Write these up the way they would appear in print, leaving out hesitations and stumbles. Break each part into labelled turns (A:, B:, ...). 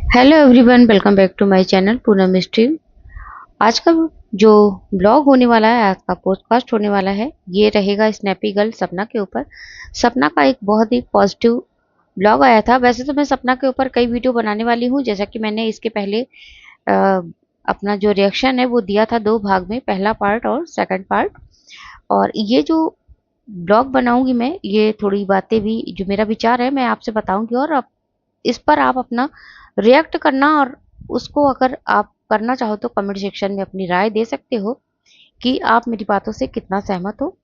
A: Hello everyone, welcome back to my channel Poonam stream. आज का जो ब्लॉग होने वाला है, आज का पॉडकास्ट होने वाला है, ये रहेगा स्नैपी गर्ल सपना के ऊपर। सपना का एक बहुत ही पॉजिटिव ब्लॉग आया था। वैसे तो मैं सपना के ऊपर कई वीडियो बनाने वाली हूँ, जैसा कि मैंने इसके पहले अपना जो रिएक्शन है वो दिया था 2 भाग में, पहला पार्ट और सेकंड पार्ट। और ये जो ब्लॉग बनाऊंगी मैं, ये थोड़ी बातें भी जो मेरा विचार है मैं आपसे बताऊंगी, और इस पर आप अपना रिएक्ट करना, और उसको अगर आप करना चाहो तो कमेंट सेक्शन में अपनी राय दे सकते हो कि आप मेरी बातों से कितना सहमत हो।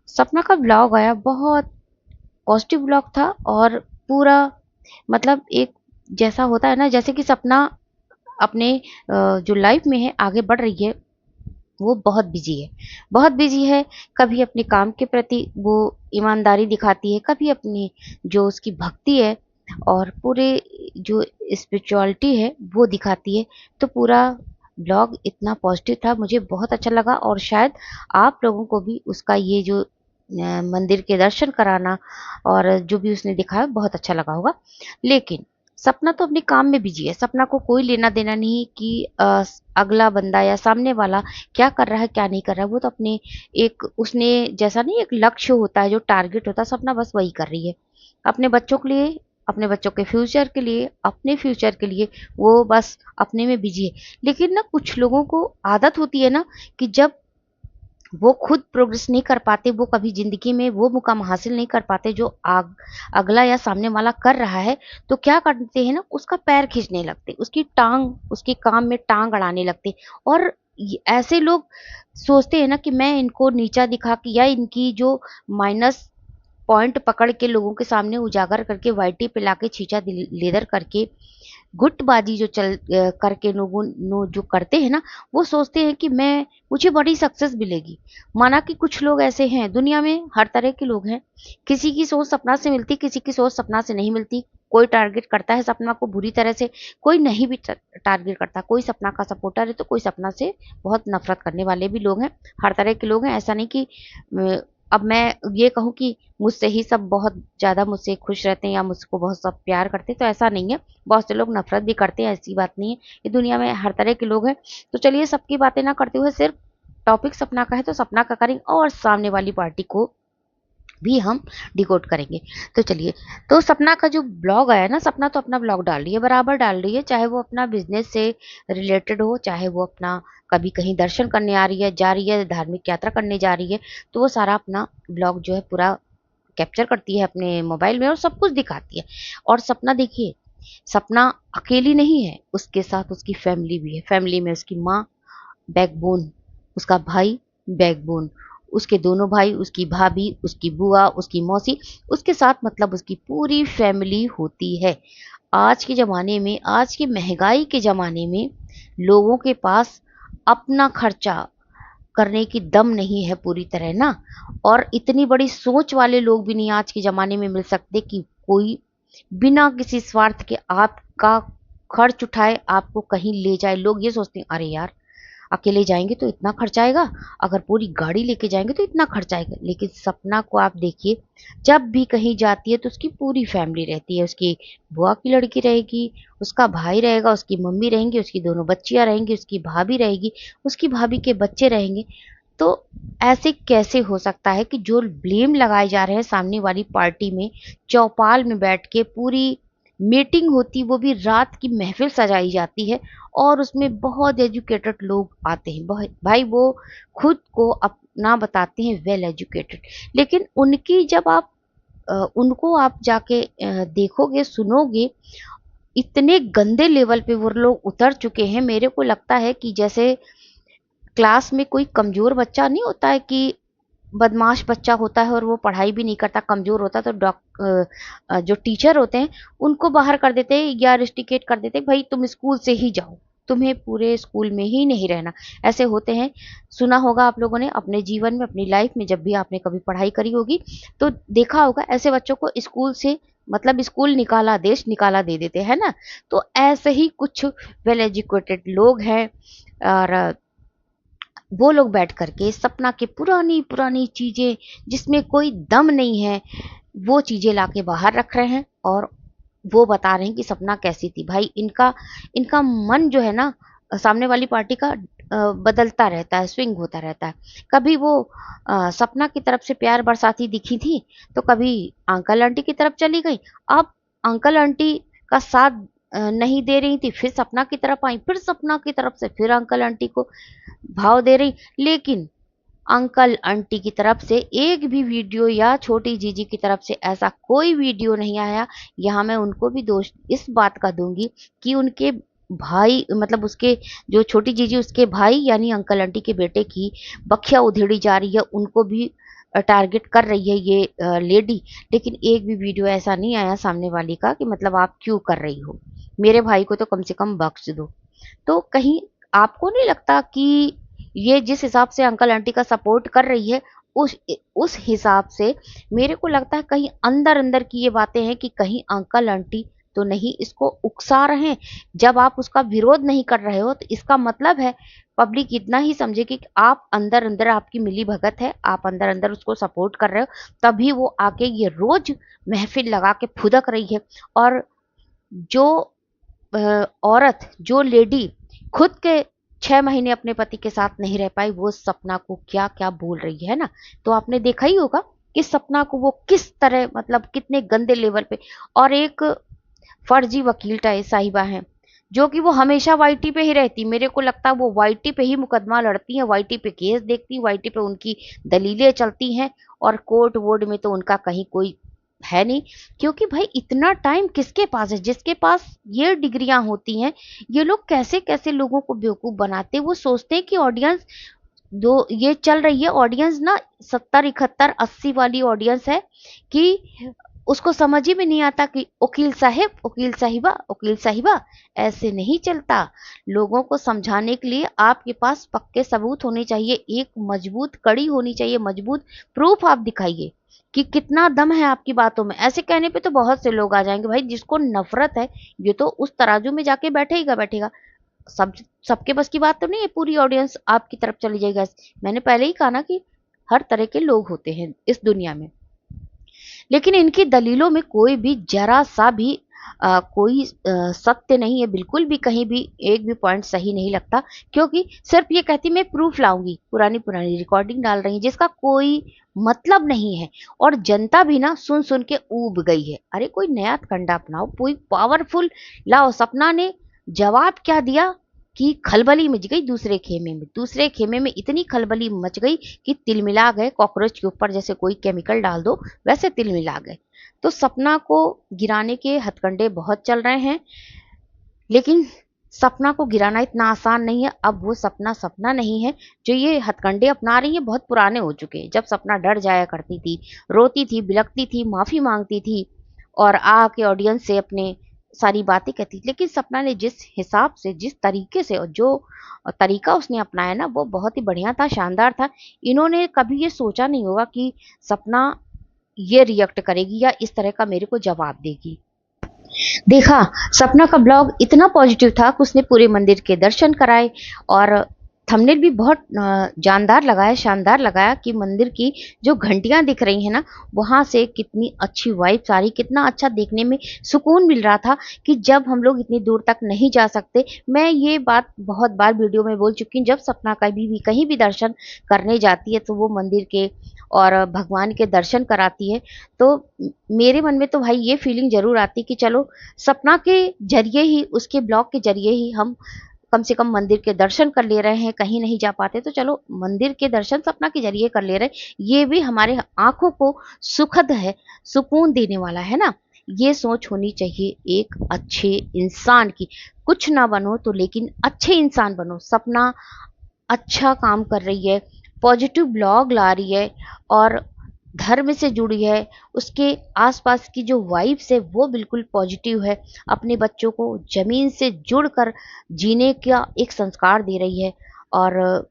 A: सपना का ब्लॉग आया, बहुत पॉजिटिव ब्लॉग था, और पूरा मतलब एक जैसा होता है ना, जैसे कि सपना अपने जो लाइफ में है आगे बढ़ रही है, वो बहुत बिजी है, बहुत बिजी है। कभी अपने काम के प्रति वो ईमानदारी दिखाती है, कभी अपनी जो उसकी भक्ति है और पूरे जो स्पिरिचुअलिटी है वो दिखाती है। तो पूरा ब्लॉग इतना पॉजिटिव था, मुझे बहुत अच्छा लगा, और शायद आप लोगों को भी उसका ये जो मंदिर के दर्शन कराना और जो भी उसने दिखाया बहुत अच्छा लगा होगा। लेकिन सपना तो अपने काम में बिजी है, सपना को कोई लेना देना नहीं कि अगला बंदा या सामने वाला क्या कर रहा है क्या नहीं कर रहा है। वो तो अपने एक उसने जैसा नहीं, एक लक्ष्य होता है जो टारगेट होता है, सपना बस वही कर रही है अपने बच्चों के लिए, अपने बच्चों के फ्यूचर के लिए, अपने फ्यूचर के लिए। वो बस अपने में बिजी है। लेकिन ना कुछ लोगों को आदत होती है ना कि जब वो खुद प्रोग्रेस नहीं कर पाते, वो कभी जिंदगी में वो मुकाम हासिल नहीं कर पाते जो अगला या सामने वाला कर रहा है, तो क्या करते हैं ना, उसका पैर खींचने लगते, उसकी टांग, उसके काम में टांग अड़ाने लगते। और ऐसे लोग सोचते हैं ना कि मैं इनको नीचा दिखा के या इनकी जो माइनस पॉइंट पकड़ के लोगों के सामने उजागर करके वाईटी पे लाके छींचा लेदर करके गुटबाजी जो करके लोगों नो जो करते हैं ना, वो सोचते हैं कि मैं मुझे बड़ी सक्सेस मिलेगी। माना कि कुछ लोग ऐसे हैं दुनिया में, हर तरह के लोग हैं। किसी की सोच सपना से मिलती, किसी की सोच सपना से नहीं मिलती। कोई टारगेट करता है सपना को बुरी तरह से, कोई नहीं भी टारगेट करता। कोई सपना का सपोर्टर है तो कोई सपना से बहुत नफरत करने वाले भी लोग हैं। हर तरह के लोग हैं, ऐसा नहीं कि अब मैं ये कहूँ कि मुझसे ही सब बहुत ज़्यादा मुझसे खुश रहते हैं या मुझको बहुत सब प्यार करते हैं, तो ऐसा नहीं है। बहुत से लोग नफरत भी करते हैं, ऐसी बात नहीं है। ये दुनिया में हर तरह के लोग हैं। तो चलिए सबकी बातें ना करते हुए सिर्फ टॉपिक सपना का है तो सपना का करेंगे, और सामने वाली पार्टी को भी हम डिकोड करेंगे। तो चलिए, तो सपना का जो ब्लॉग आया ना, सपना तो अपना ब्लॉग डाल रही है, बराबर डाल रही है, चाहे वो अपना बिजनेस से रिलेटेड हो, चाहे वो अपना कभी कहीं दर्शन करने आ रही है, जा रही है, धार्मिक यात्रा करने जा रही है, तो वो सारा अपना ब्लॉग जो है पूरा कैप्चर करती है अपने मोबाइल में और सब कुछ दिखाती है। और सपना देखिए, सपना अकेली नहीं है, उसके साथ उसकी फैमिली भी है। फैमिली में उसकी माँ बैकबोन, उसका भाई बैकबोन, उसके दोनों भाई, उसकी भाभी, उसकी बुआ, उसकी मौसी, उसके साथ मतलब उसकी पूरी फैमिली होती है। आज के ज़माने में, आज की महंगाई के ज़माने में लोगों के पास अपना खर्चा करने की दम नहीं है पूरी तरह ना, और इतनी बड़ी सोच वाले लोग भी नहीं आज के ज़माने में मिल सकते कि कोई बिना किसी स्वार्थ के आपका खर्च उठाए, आपको कहीं ले जाए। लोग ये सोचते हैं अरे यार, अकेले जाएंगे तो इतना खर्च आएगा, अगर पूरी गाड़ी लेके जाएंगे तो इतना खर्च आएगा। लेकिन सपना को आप देखिए, जब भी कहीं जाती है तो उसकी पूरी फैमिली रहती है। उसकी बुआ की लड़की रहेगी, उसका भाई रहेगा, उसकी मम्मी रहेंगी, उसकी दोनों बच्चियां रहेंगी, उसकी भाभी रहेगी, उसकी भाभी के बच्चे रहेंगे। तो ऐसे कैसे हो सकता है कि जो ब्लेम लगाए जा रहे हैं सामने वाली पार्टी में, चौपाल में बैठ के पूरी मीटिंग होती, वो भी रात की महफिल सजाई जाती है, और उसमें बहुत एजुकेटेड लोग आते हैं। भाई वो खुद को अपना बताते हैं वेल एजुकेटेड, लेकिन उनकी जब आप उनको आप जाके देखोगे, सुनोगे, इतने गंदे लेवल पे वो लोग उतर चुके हैं। मेरे को लगता है कि जैसे क्लास में कोई कमजोर बच्चा नहीं होता है कि बदमाश बच्चा होता है और वो पढ़ाई भी नहीं करता, कमजोर होता है, तो जो टीचर होते हैं उनको बाहर कर देते हैं या रिस्टिकेट कर देते हैं, भाई तुम स्कूल से ही जाओ, तुम्हें पूरे स्कूल में ही नहीं रहना। ऐसे होते हैं, सुना होगा आप लोगों ने अपने जीवन में, अपनी लाइफ में, जब भी आपने कभी पढ़ाई करी होगी तो देखा होगा ऐसे बच्चों को स्कूल से, मतलब स्कूल निकाला, देश निकाला दे देते हैं ना। तो ऐसे ही कुछ वेल एजुकेटेड लोग हैं, और वो लोग बैठ करके सपना के पुरानी पुरानी चीजें जिसमें कोई दम नहीं है, वो चीजें लाके बाहर रख रहे हैं, और वो बता रहे हैं कि सपना कैसी थी। भाई इनका इनका मन जो है ना सामने वाली पार्टी का बदलता रहता है, स्विंग होता रहता है। कभी वो सपना की तरफ से प्यार बरसाती दिखी थी तो कभी अंकल आंटी की तरफ चली गई। अब अंकल आंटी का साथ नहीं दे रही थी, फिर सपना की तरफ आई, फिर सपना की तरफ से फिर अंकल आंटी को भाव दे रही। लेकिन अंकल आंटी की तरफ से एक भी वीडियो या छोटी जीजी की तरफ से ऐसा कोई वीडियो नहीं आया। यहाँ मैं उनको भी दोष इस बात का दूंगी कि उनके भाई मतलब उसके जो छोटी जीजी उसके भाई यानी अंकल आंटी के बेटे की बखिया उधेड़ी जा रही है, उनको भी टारगेट कर रही है ये लेडी। लेकिन एक भी वीडियो ऐसा नहीं आया सामने वाली का कि मतलब आप क्यों कर रही हो, मेरे भाई को तो कम से कम बख्श दो। तो कहीं आपको नहीं लगता कि ये जिस हिसाब से अंकल आंटी का सपोर्ट कर रही है उस हिसाब से मेरे को लगता है कहीं अंदर अंदर की ये बातें हैं कि कहीं अंकल आंटी तो नहीं इसको उकसा रहे हैं। जब आप उसका विरोध नहीं कर रहे हो तो इसका मतलब है पब्लिक इतना ही समझे कि आप अंदर अंदर आपकी मिली भगत है, आप अंदर अंदर उसको सपोर्ट कर रहे हो, तभी वो आके ये रोज महफिल लगा के फुदक रही है। और जो औरत जो लेडी खुद के 6 महीने अपने पति के साथ नहीं रह पाई वो सपना को क्या क्या बोल रही है ना। तो आपने देखा ही होगा कि सपना को वो किस तरह मतलब कितने गंदे लेवल पे। और एक फर्जी वकील साहिबा है जो कि वो हमेशा वाईटी पे ही रहती, मेरे को लगता है वो वाईटी पे ही मुकदमा लड़ती हैं, वाईटी पे केस देखती, वाईटी पे उनकी दलीलें चलती हैं। और कोर्ट वोर्ड में तो उनका कहीं कोई है नहीं। क्योंकि भाई इतना टाइम किसके पास है, जिसके पास ये डिग्रियां होती हैं ये लोग कैसे कैसे लोगों को बेवकूफ बनाते हैं। वो सोचते हैं कि ऑडियंस जो ये चल रही है ऑडियंस ना 70 71 80 वाली ऑडियंस है कि उसको समझ ही में नहीं आता कि वकील साहब वकील साहिबा वकील साहिबा ऐसे नहीं चलता। लोगों को समझाने के लिए आपके पास पक्के सबूत होने चाहिए, एक मजबूत कड़ी होनी चाहिए, मजबूत प्रूफ आप दिखाइए कि कितना दम है आपकी बातों में। ऐसे कहने पे तो बहुत से लोग आ जाएंगे भाई, जिसको नफरत है ये तो उस तराजू में जाके बैठेगा बैठेगा। सब सबके बस की बात तो नहीं है पूरी ऑडियंस आपकी तरफ चली जाएगा। मैंने पहले ही कहा ना कि हर तरह के लोग होते हैं इस दुनिया में। लेकिन इनकी दलीलों में कोई भी जरा सा भी कोई सत्य नहीं है, बिल्कुल भी कहीं भी एक भी पॉइंट सही नहीं लगता। क्योंकि सिर्फ ये कहती मैं प्रूफ लाऊंगी, पुरानी पुरानी रिकॉर्डिंग डाल रही है जिसका कोई मतलब नहीं है। और जनता भी ना सुन सुन के ऊब गई है। अरे कोई नया कंडा अपनाओ, कोई पावरफुल लाओ। सपना ने जवाब क्या दिया कि खलबली मच गई दूसरे खेमे में। दूसरे खेमे में इतनी खलबली मच गई कि तिलमिला गए, कॉकरोच के ऊपर जैसे कोई केमिकल डाल दो वैसे तिलमिला गए। तो सपना को गिराने के हथकंडे बहुत चल रहे हैं, लेकिन सपना को गिराना इतना आसान नहीं है। अब वो सपना सपना नहीं है। जो ये हथकंडे अपना रही है बहुत पुराने हो चुके हैं। जब सपना डर जाया करती थी, रोती थी, बिलखती थी, माफी मांगती थी और आके ऑडियंस से अपने सारी बातें कहती थी। लेकिन सपना ने जिस हिसाब से जिस तरीके से और जो तरीका उसने अपनाया ना वो बहुत ही बढ़िया था, शानदार था। इन्होंने कभी ये सोचा नहीं होगा कि सपना ये रिएक्ट करेगी या इस तरह का मेरे को जवाब देगी। देखा, सपना का ब्लॉग इतना पॉजिटिव था कि उसने पूरे मंदिर के दर्शन कराए और थंबनेल भी बहुत जानदार लगाया, शानदार लगाया कि मंदिर की जो घंटियां दिख रही हैं ना वहां से कितनी अच्छी वाइब्स आ रही, कितना अच्छा देखने में सुकून मिल रहा था कि जब हम लोग इतनी दूर तक नहीं जा सकते। मैं ये बात बहुत बार वीडियो में बोल चुकी हूँ, जब सपना कहीं भी दर्शन करने जाती है तो वो मंदिर के और भगवान के दर्शन कराती है तो मेरे मन में तो भाई ये फीलिंग जरूर आती कि चलो सपना के जरिए ही, उसके ब्लॉग के जरिए ही हम कम से कम मंदिर के दर्शन कर ले रहे हैं। कहीं नहीं जा पाते तो चलो मंदिर के दर्शन सपना के जरिए कर ले रहे हैं। ये भी हमारे आंखों को सुखद है, सुकून देने वाला है ना। ये सोच होनी चाहिए एक अच्छे इंसान की। कुछ ना बनो तो लेकिन अच्छे इंसान बनो। सपना अच्छा काम कर रही है, पॉजिटिव ब्लॉग ला रही है और धर्म से जुड़ी है। उसके आसपास की जो वाइब्स है वो बिल्कुल पॉजिटिव है। अपने बच्चों को जमीन से जुड़कर जीने का एक संस्कार दे रही है। और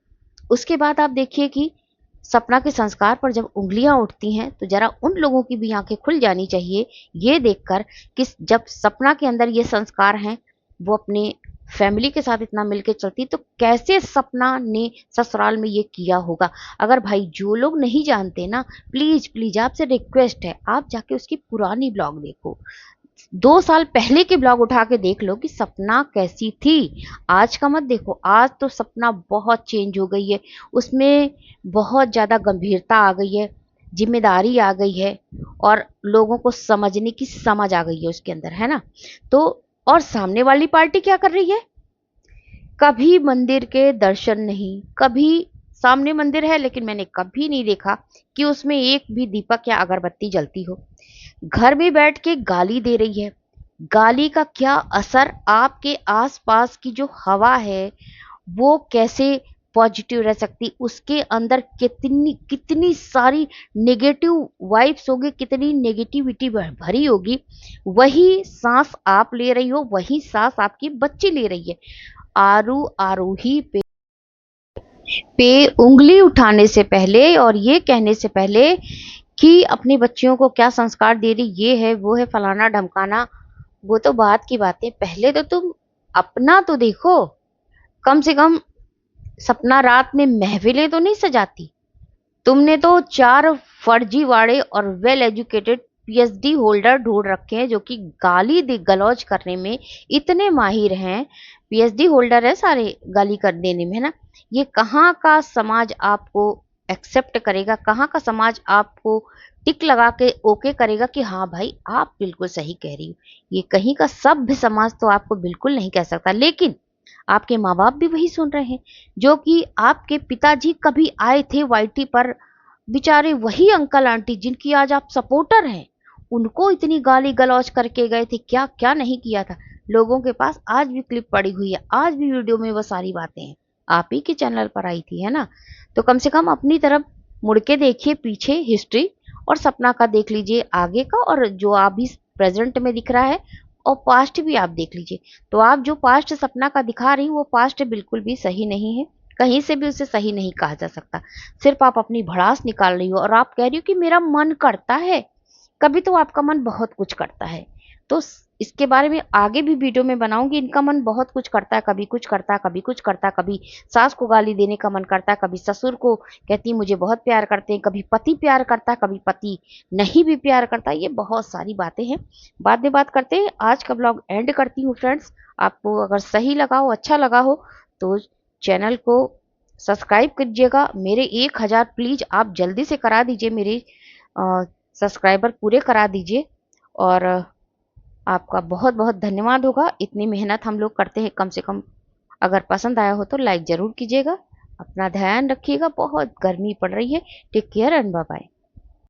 A: उसके बाद आप देखिए कि सपना के संस्कार पर जब उंगलियां उठती हैं तो जरा उन लोगों की भी आंखें खुल जानी चाहिए ये देखकर कि जब सपना के अंदर ये संस्कार हैं, वो अपने फैमिली के साथ इतना मिलके चलती तो कैसे सपना ने ससुराल में ये किया होगा। अगर भाई जो लोग नहीं जानते ना, प्लीज प्लीज आपसे रिक्वेस्ट है आप जाके उसकी पुरानी ब्लॉग देखो। 2 साल पहले के ब्लॉग उठा के देख लो कि सपना कैसी थी। आज का मत देखो, आज तो सपना बहुत चेंज हो गई है। उसमें बहुत ज्यादा गंभीरता आ गई है, जिम्मेदारी आ गई है, और लोगों को समझने की समझ आ गई है उसके अंदर, है ना। तो और सामने वाली पार्टी क्या कर रही है? कभी मंदिर के दर्शन नहीं, कभी, सामने मंदिर है लेकिन मैंने कभी नहीं देखा कि उसमें एक भी दीपक या अगरबत्ती जलती हो। घर में बैठ के गाली दे रही है। गाली का क्या असर आपके आसपास की जो हवा है वो कैसे पॉजिटिव रह सकती, उसके अंदर कितनी कितनी सारी नेगेटिव वाइब्स होगी, कितनी नेगेटिविटी भरी होगी। वही सांस आप ले रही हो, वही सांस आपकी बच्ची ले रही है। आरूही पे उंगली उठाने से पहले और ये कहने से पहले कि अपनी बच्चियों को क्या संस्कार दे रही, ये है वो है फलाना ढमकाना, वो तो बात की बात है। पहले तो तुम अपना तो देखो। कम से कम सपना रात में महफिलें तो नहीं सजाती। तुमने तो 4 फर्जीवाड़े और वेल एजुकेटेड पीएचडी होल्डर ढूंढ रखे हैं जो कि गाली गलौज करने में इतने माहिर हैं। पीएचडी होल्डर है सारे गाली कर देने में, है ना। ये कहाँ का समाज आपको एक्सेप्ट करेगा, कहाँ का समाज आपको टिक लगा के ओके करेगा कि हाँ भाई आप बिल्कुल सही कह रही हो। ये कहीं का सभ्य समाज तो आपको बिल्कुल नहीं कह सकता। लेकिन आपके माँ बाप भी वही सुन रहे हैं जो कि आपके पिताजी कभी आए थे वाईटी पर। बेचारे वही अंकल आंटी जिनकी आज आप सपोर्टर हैं, उनको इतनी गाली गलौज करके गए थे, क्या क्या नहीं किया था। लोगों के पास आज भी क्लिप पड़ी हुई है, आज भी वीडियो में वो सारी बातें हैं। आप ही के चैनल पर आई थी, है ना। तो कम से कम अपनी तरफ मुड़ के देखिए पीछे हिस्ट्री, और सपना का देख लीजिए आगे का, और जो अभी प्रेजेंट में दिख रहा है, और पास्ट भी आप देख लीजिए। तो आप जो पास्ट सपना का दिखा रही वो पास्ट बिल्कुल भी सही नहीं है, कहीं से भी उसे सही नहीं कहा जा सकता। सिर्फ आप अपनी भड़ास निकाल रही हो और आप कह रही हो कि मेरा मन करता है। कभी तो आपका मन बहुत कुछ करता है। तो इसके बारे में आगे भी वीडियो में बनाऊंगी। इनका मन बहुत कुछ करता है, कभी कुछ करता है, कभी कुछ करता है, कभी सास को गाली देने का मन करता है, कभी ससुर को कहती मुझे बहुत प्यार करते हैं, कभी पति प्यार करता है, कभी पति नहीं भी प्यार करता। ये बहुत सारी बातें हैं, बाद में बात करते हैं। आज का ब्लॉग एंड करती हूँ फ्रेंड्स। आपको अगर सही लगा हो, अच्छा लगा हो, तो चैनल को सब्सक्राइब कीजिएगा। मेरे 1000 प्लीज आप जल्दी से करा दीजिए, मेरे सब्सक्राइबर पूरे करा दीजिए। और आपका बहुत बहुत धन्यवाद होगा, इतनी मेहनत हम लोग करते हैं। कम से कम अगर पसंद आया हो तो लाइक जरूर कीजिएगा। अपना ध्यान रखिएगा, बहुत गर्मी पड़ रही है। Take care and bye bye.